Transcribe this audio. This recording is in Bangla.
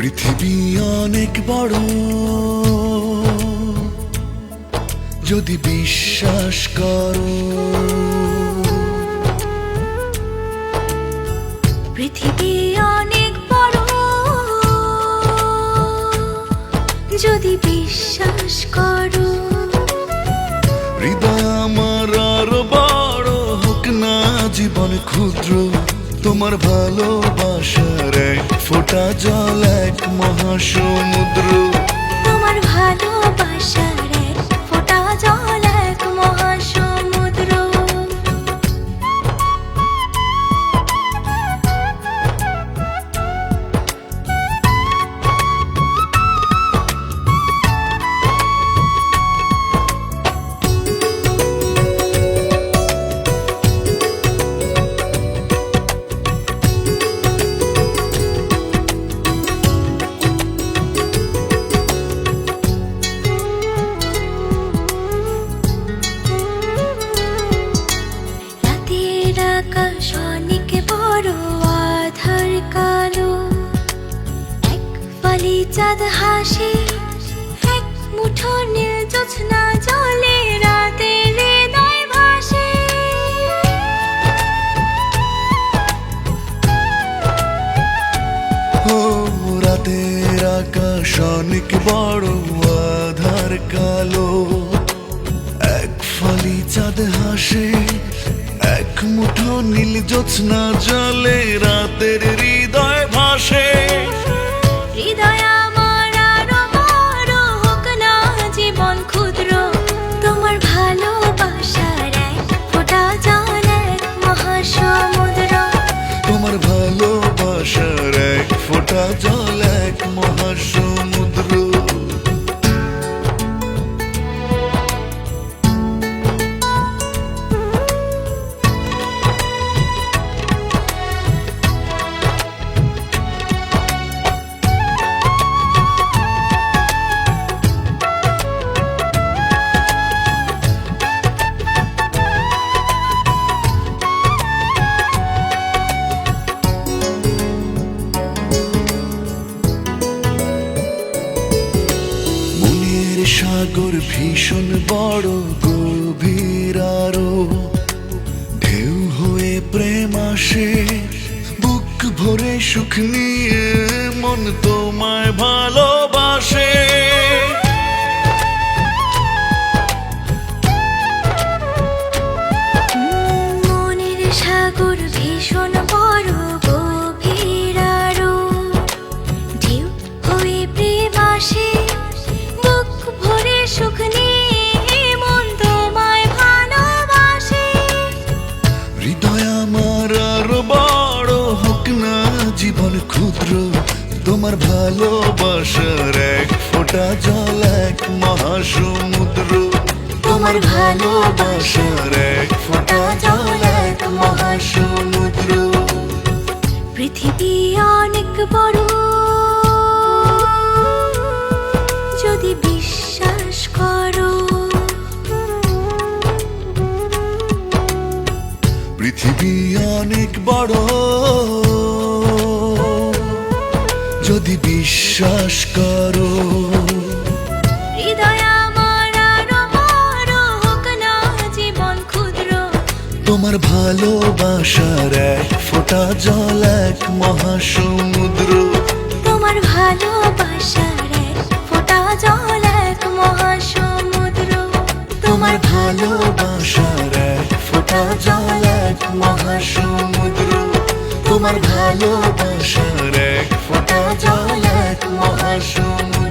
পৃথিবী অনেক বড়, যদি বিশ্বাস করো। পৃথিবী অনেক বড়, যদি বিশ্বাস করো। হৃদয় আমার আরো বড় হোক না জীবন ক্ষুদ্র, তোমার ভালোবাসার এক ফোঁটা জল এক মহাসমুদ্র। তোমার ভালোবাসার এক ফোঁটা জল এক মহাসমুদ্র। আকাশ অনেক বড়, আধার কালো, এক ফালি চাঁদ হাসে, এক মুঠো নীল জ্যোৎস্না জলে, রাতের হৃদয় ভাসে। ও রাতের আকাশ অনেক বড়, আধার কালো, এক ফালি চাঁদ হাসে, এক মুঠো নীল জ্যোৎস্না জলে, রাতের হৃদয় ভাসে। হৃদয় আমার আরো বড় হোক না জীবন ক্ষুদ্র, তোমার ভালোবাসার এক ফোঁটা জল এক মহাসমুদ্র। তোমার ভালোবাসার এক ফোঁটা জল এক মহাসমুদ্র। সাগর ভীষণ বড়, গভীর আরো, ঢেউ হয়ে প্রেম আসে, বুক ভরে সুখ নিয়ে মন তোমায় ভালোবাসে। মনের সাগর ভীষণ বড়, গভীর আরো, ঢেউ হয়ে প্রেম আসে, সুখ নিয়ে মন তোমায় ভালোবাসে। হৃদয় আমার আরো বড় হোক না জীবন ক্ষুদ্র, তোমার ভালোবাসার এক ফোঁটা জল এক মহাসমুদ্র। তোমার ভালোবাসার এক ফোঁটা জল এক মহাসমুদ্র। পৃথিবী অনেক বড়, যদি বিশ্বাস করো। পৃথিবী অনেক বড়, যদি বিশ্বাস করো। হৃদয় আমার আরো বড় হোক না জীবন ক্ষুদ্র, তোমার ভালোবাসার এক ফোঁটা জল এক মহাসমুদ্র। তোমার ভালোবাসার এক ফোঁটা জল এক মহাসমুদ্র। তোমার ভালোবাসার এক ফোঁটা জল এক মহাসমুদ্র। তোমার ভালোবাসার এক ফোঁটা জল এক মহাসমুদ্র।